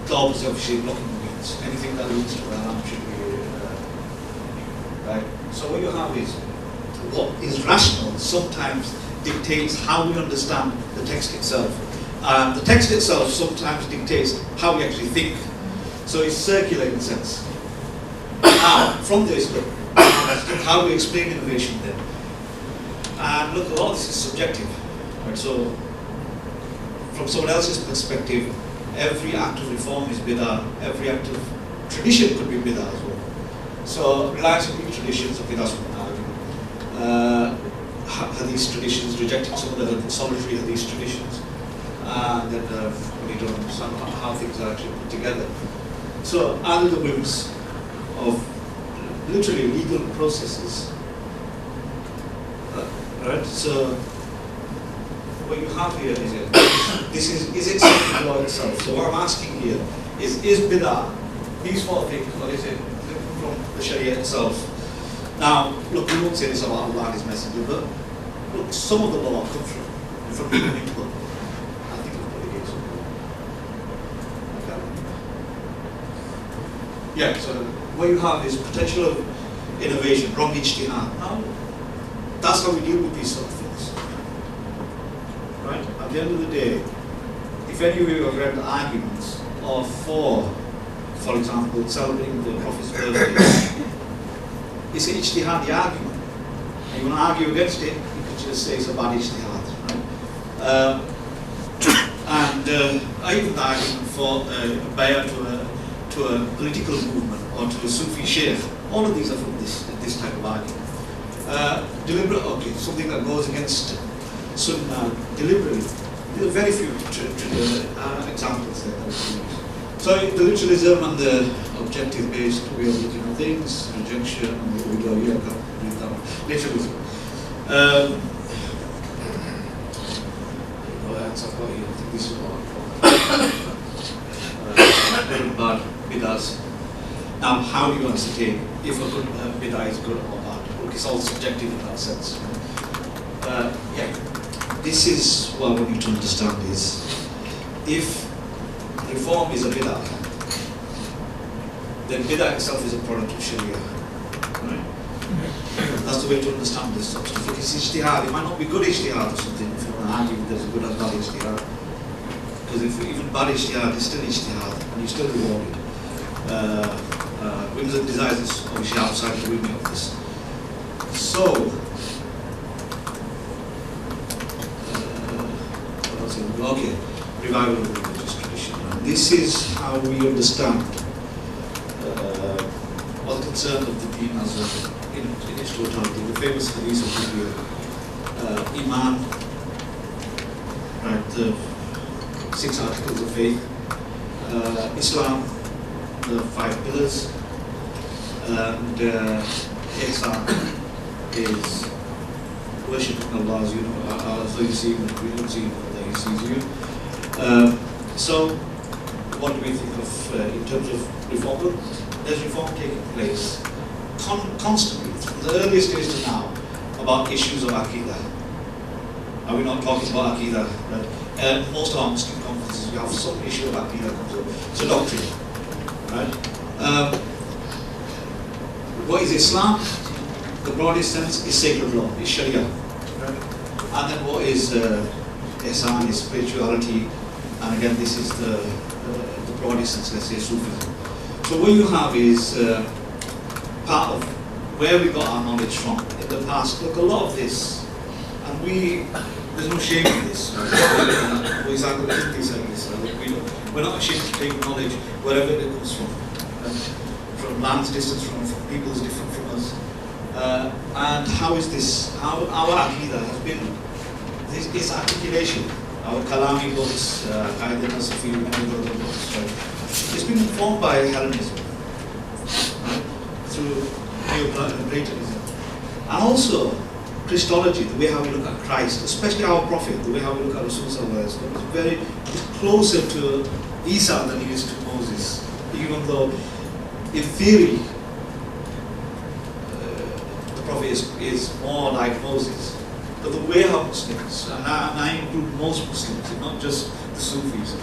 the opposite of shade blocking the means. Anything that leads to haram should be right. So what you have is what is rational sometimes dictates how we understand the text itself. The text itself sometimes dictates how we actually think. So it's circular in a sense. Now, from this, look, how do we explain innovation then? And look, a lot of this is subjective. Right? So, from someone else's perspective, every act of reform is bid'ah, every act of tradition could be bid'ah as well. So, reliance on Greek traditions, okay, that's one argument. Hadith traditions, rejecting some of the solitary Hadith traditions, and then when you don't understand how things are actually put together. So, under the whims of literally legal processes, right? So, what you have here is it something law itself? So what I'm asking here is bid'ah these four things, or is it from the Sharia itself? Now, look, we won't say this about Allah and His Messenger, but look, some of the law comes from human input. I think we'll probably get some. Okay. Yeah, so what you have is potential of innovation, wrong ijtihad. Now, that's how we deal with these sort of things. Right? At the end of the day, if any of you have read the arguments of for example, celebrating the Prophet's birthday, it's an ijtihadi argument. And you want to argue against it, you could just say it's a bad ijtihad. Right? I even the argument for a bay'ah to a political movement or to a Sufi sheikh, all of these are from this type of argument. Deliberate, okay, something that goes against Sunnah deliberately. There are very few examples there that we use. So the literalism and the objective-based way of looking at things, rejection, and what we do here, literalism. I think this is good and bad bid'ahs. Now, how do you ascertain if a good bid'ah is good or bad? Look, it's all subjective in that sense. Yeah, this is what I want you to understand is, if reform is a bid'ah, then bid'ah itself is a product of Sharia. Right? That's the way to understand this sort of stuff. If it's ijtihad, it might not be good ijtihad or something, if you want to argue there's a good and bad ijtihad. Because if even bad ijtihad is still ijtihad, and you're still rewarded. Whims and desires is obviously outside the remit of this. So, okay, revival of the religious tradition. And this is how we understand all the concern of the deen as in its totality. The famous hadith of the Iman, right, the 6 articles of faith, Islam, the 5 pillars, and Ihsan is worshipping Allah as you know, as though you see him, we don't see him, although he sees you. So, what do we think of in terms of reform? Well, there's reform taking place constantly, from the earliest days to now, about issues of Aqidah. Are we not talking about Aqidah? Right? Most of our Muslim conferences, we have some issue of Aqidah comes up. It's a doctrine. Right? What is Islam? The broadest sense is sacred law, is Sharia. Right? And then what is Ihsan, is spirituality, and again this is the broadest sense, let's say Sufism. So what you have is part of where we got our knowledge from in the past. Look, a lot of this, and there's no shame in this. Right? We're not ashamed to take knowledge wherever it comes from land's distance, from people's different from us. And how is this? How our Aqidah has been, this articulation, our Kalami books, Qaida Nasafi, many other books, right? It's been informed by Hellenism, right? Through Neoplatonism. And also Christology, the way how we look at Christ, especially our Prophet, the way how we look at Rasul Sallallahu Alaihi Wasallam, is closer to Isa than he is to Moses, even though in theory the Prophet is more like Moses. But the way how Muslims, and I include most Muslims, not just the Sufis,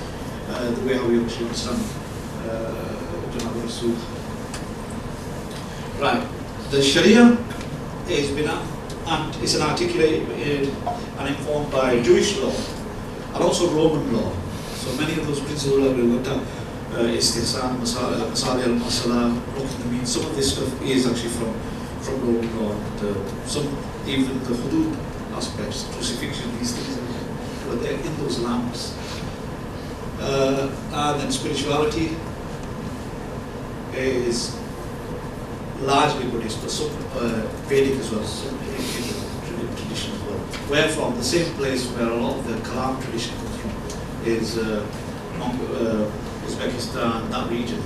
the way how we actually understand Junaid Rasul. Right, the Sharia is been and it's an articulated and informed by Jewish law and also Roman law. So many of those principles that we looked at, Istihsan, Masali al-Masala, some of this stuff is actually from Roman law, and some even the hudud aspects, crucifixion, these things, but they're in those lamps. And then spirituality is largely Buddhist, but some Vedic as well, some Indian tradition as well. Where from the same place where a lot of the Kalam tradition comes from is Uzbekistan, that region.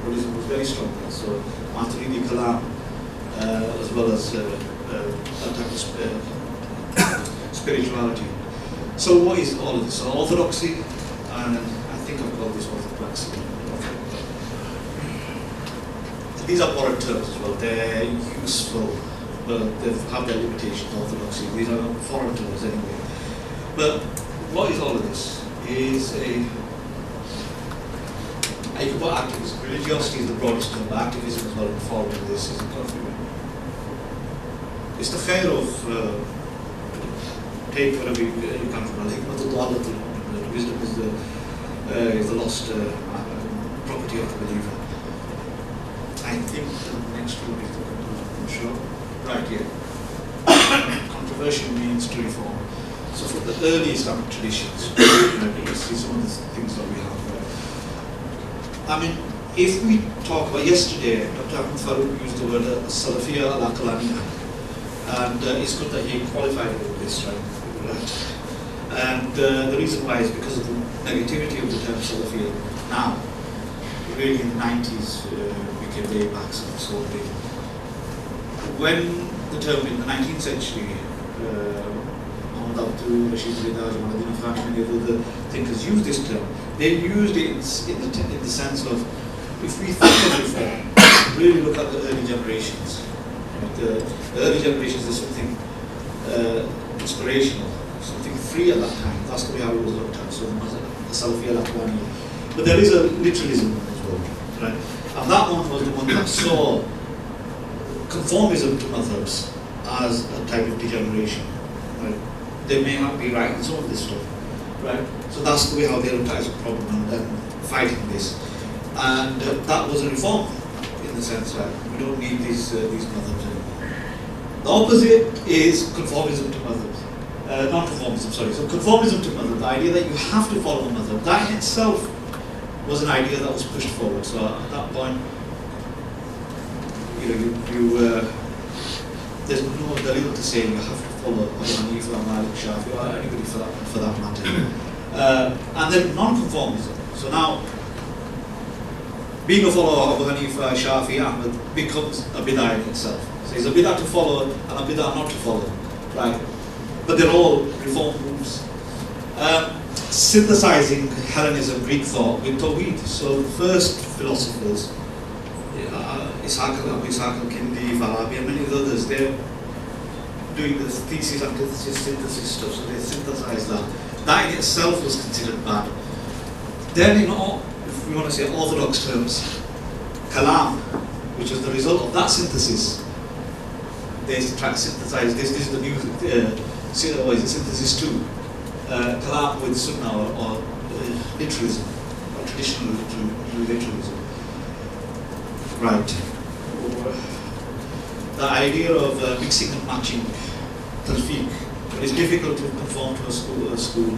Buddhism was very strong there, so Maturidi Kalam, as well as that type of spirituality. So what is all of this? So orthodoxy, and I think I've called this orthodoxy. These are borrowed terms as well. They're useful, but they have their limitations. Orthodoxy. These are foreign terms anyway. But what is all of this? Is you could put activism. Religiosity is the broadest term, but activism as well involved in this is a conflict. It's the khair of take whatever you come from. The wisdom is the lost property of the believer. I think the next one is the conclusion. Right here. Controversial means to reform. So for the early Islamic traditions, you can see some of the things that we have. I mean, if we talk about yesterday, Dr. Ahmad Farouk used the word Salafiyya al-Aqlaniyya, and it's good that he qualified with this, right? And the reason why is because of the negativity of the term Salafiyya now. really in the 90s became the APACs and so on. When the term in the 19th century, Dato, Rashid Rida, many of the thinkers used this term. They used it in the sense of, if we think of reform, really look at the early generations. The early generations, there's something inspirational, something free at that time. That's the way how it was looked at. So the Salafi al-Akhwani. But there is a literalism as well, right? And that one was the one that saw conformism to madhabs as a type of degeneration, right? They may not be right in some of this stuff, right? So that's the way how they looked at it as a problem and then fighting this. And that was a reform in the sense that we don't need these madhabs anymore. The opposite is conformism to madhabs. Non-conformism, sorry. So conformism to madhab, the idea that you have to follow a madhab, that in itself was an idea that was pushed forward. So at that point, there's no dalil to say you have to follow Abu Hanifa, Malik, Shafi, or anybody for that matter. And then non-conformism. So now, being a follower of Abu Hanifa, Shafi, Ahmad becomes a bid'ah in itself. So it's a bid'ah to follow and a bid'ah not to follow, right? But they're all reform moves. Synthesizing Hellenism, Greek thought with Tawhid. So the first philosophers, Ishaq al-Kindi, Farabi, and many of the others, they're doing the thesis, antithesis, synthesis stuff, so they synthesize that. That in itself was considered bad. Then, if we want to say orthodox terms, Kalam, which is the result of that synthesis, they try to synthesize this is the new synthesis too. Kalam with Sunnah or literalism, or traditional literalism. Right. The idea of mixing and matching, talfiq, when it's difficult to conform to a school,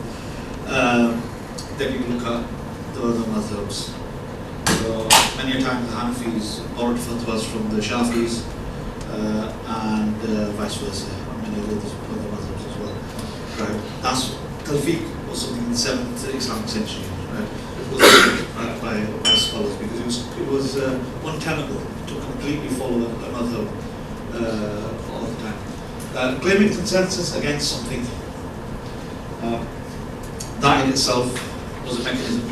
then you look at the other madhabs. So many a time the Hanafis borrowed fatwas from the Shafis and vice versa, and many other madhabs as well. Right. That's talfiq was something in the 7th Islamic century. Right. It was by scholars because it was untenable to completely follow a madhab all the time. Claiming consensus against something, that in itself was a mechanism.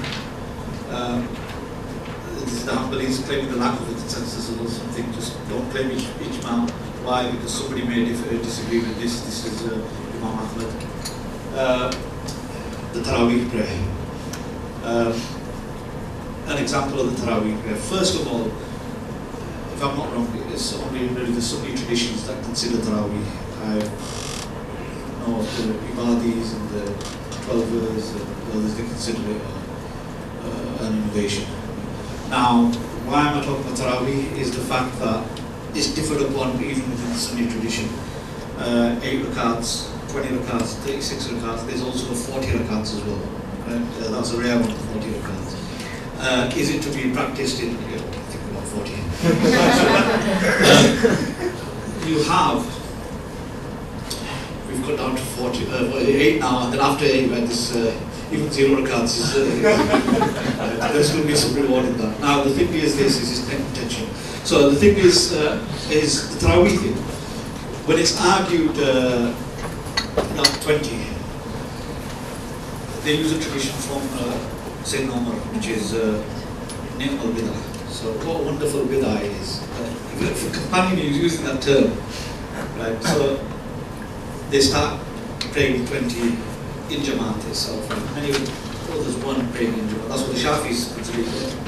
The Hanbalis claiming the lack of the consensus or something, just don't claim each man. Why? Because somebody may disagree with this. This is Imam Ahmad. The Taraweeh prayer. An example of the Taraweeh prayer. First of all, if I'm not wrong, it's only really the Sunni traditions that consider Taraweeh. I know the Ibadis and the 12ers and others, they consider it an innovation. Now, why am I talking about Taraweeh is the fact that it's differed upon even within the Sunni tradition. 8 rakats, 20 rakats, 36 rakats, there's also 40 rakats as well. Right? That's a rare one, 40 rakats. Is it to be practiced in, I think about 40. You have, we've got down to 8 now, and then after 8, right, this, even 0 rakats is, there's going to be some reward in that. Now, the thing is this, is his contention. So the thing is the Taraweeh thing. When it's argued, not 20, they use a tradition from Sayyidina Umar, which is Ni'm al-Bid'ah. So what a wonderful bid'ah it is. If a companion is using that term, right? So they start praying 20 in Jamaat itself. Right? Many others one praying in Jamaat. That's what the Shafis consider,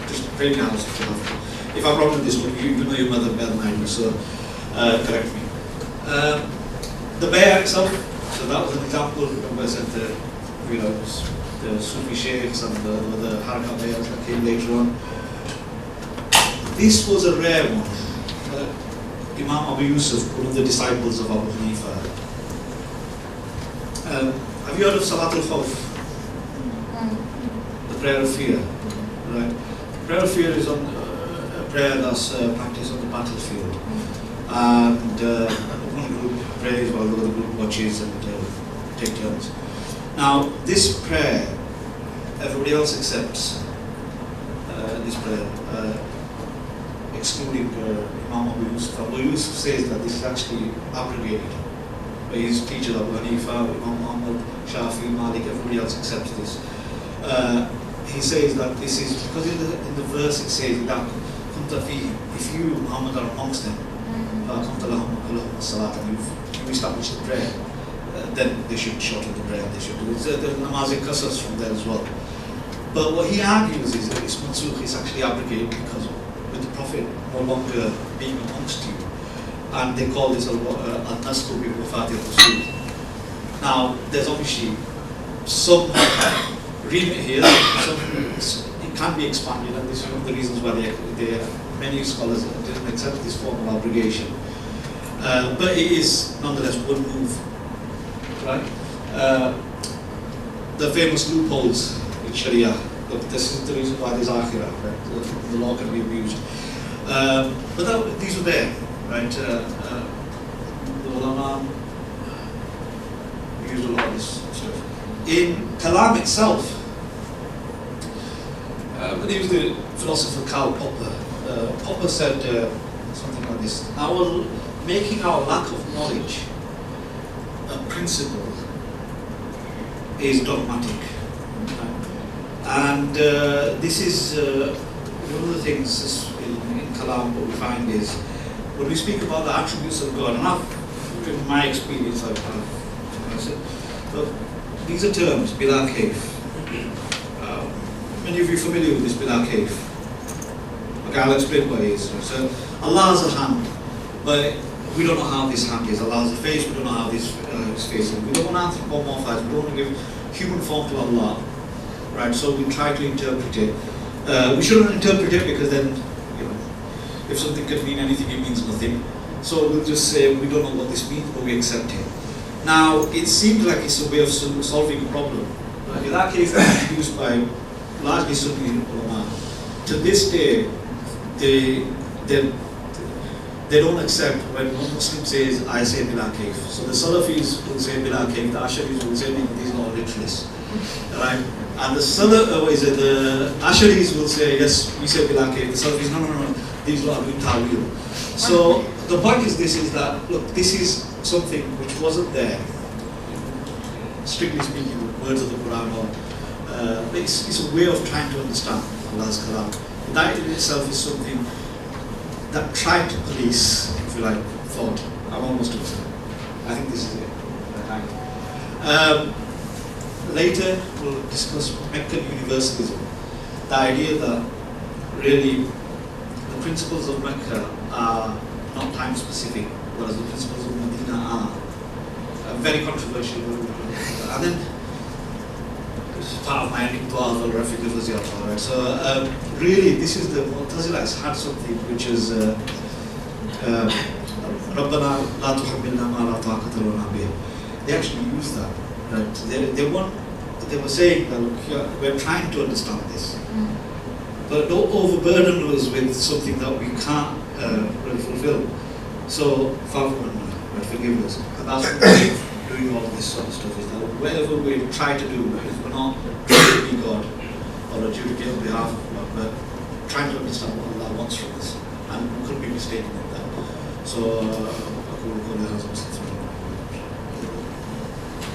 just praying in the house if you have to. If I'm wrong with this one, you know your mother better than I do, so correct me. The bay'ah itself, so that was an example. Remember I said the Sufi sheikhs and the Haraka bay'ahs that came later on. This was a rare one. Imam Abu Yusuf, one of the disciples of Abu Hanifa. Have you heard of Salat al-Khawf? The prayer of fear. Right? Prayer of fear is on a prayer that's practiced on the battlefield. And one group prays while the other group watches and take turns. Now, this prayer, everybody else accepts. this prayer, excluding Imam Abu Yusuf. Abu Yusuf says that this is actually abrogated. His teacher Abu Hanifa, Imam Muhammad, Shafi, Malik, everybody else accepts this. He says that this is, because in the verse it says that if you, Muhammad, are amongst them, and you've established the prayer, then they should shorten the prayer, they should do it. There's namaz qasas from there as well. But what he argues is that it's mansukh, it's actually abrogated because with the Prophet no longer being amongst you. And they call this an-nusus bi wafati rasul. Now, there's obviously some remit here, it can be expanded, and this is one of the reasons why many scholars didn't accept this form of abrogation. But it is nonetheless one move, right? The famous loopholes in Sharia. Look, this is the reason why there's akhirah, right? The law can be abused. But these were there, right? The ulama used a lot of this stuff. In Kalam itself, when he was the philosopher Karl Popper, Popper said something like this: making our lack of knowledge a principle is dogmatic. And this is one of the things in Kalam what we find is when we speak about the attributes of God, and in my experience I've said, look, these are terms, bila kayf. Many of you are familiar with this bila kayf. Okay, I'll explain what it is. So Allah has a hand, but we don't know how this hand is. Allah has a face, we don't know how this face is. We don't want to anthropomorphize, we don't want to give human form to Allah. Right, so we try to interpret it. We shouldn't interpret it because then, if something can mean anything, it means nothing. So we'll just say we don't know what this means, but we accept it. Now, it seems like it's a way of solving a problem. But in that case, it's used by largely Sunni ulama. To this day, they don't accept when one Muslim says, I say bila kayf. So the Salafis will say bila kayf, the Asharis will say, these are all literalists. Right? And the Asharis will say, yes, we say bila kayf. The Salafis, no, these are doing ta'wil. So the point is this, is that, look, this is something which wasn't there, strictly speaking, the words of the Quran, or it's a way of trying to understand Allah's kalam. That in itself is something that tried to police, if you like, thought. I'm almost done. I think this is it. Later, we'll discuss Meccan universalism. The idea that really the principles of Mecca are not time specific, whereas the principles of Medina are. Very controversial. And then, this is part of my ending dua, right? So, really, this is the Mu'tazilah had something which is رَبَّنَا لَا تُحَمِّلْنَا مَا لَا طَاقَةَ لَنَا بِهِ. They actually used that. Right? They were saying that, look, we're trying to understand this, but don't overburden us with something that we can't really fulfill. So, Farouk, right, forgive us. And that's what we're doing all of this sort of stuff, is that whatever we try to do, if we're not trying to be God or adjudicate on behalf of God, but trying to understand what Allah wants from us, and we could be mistaken in that. So,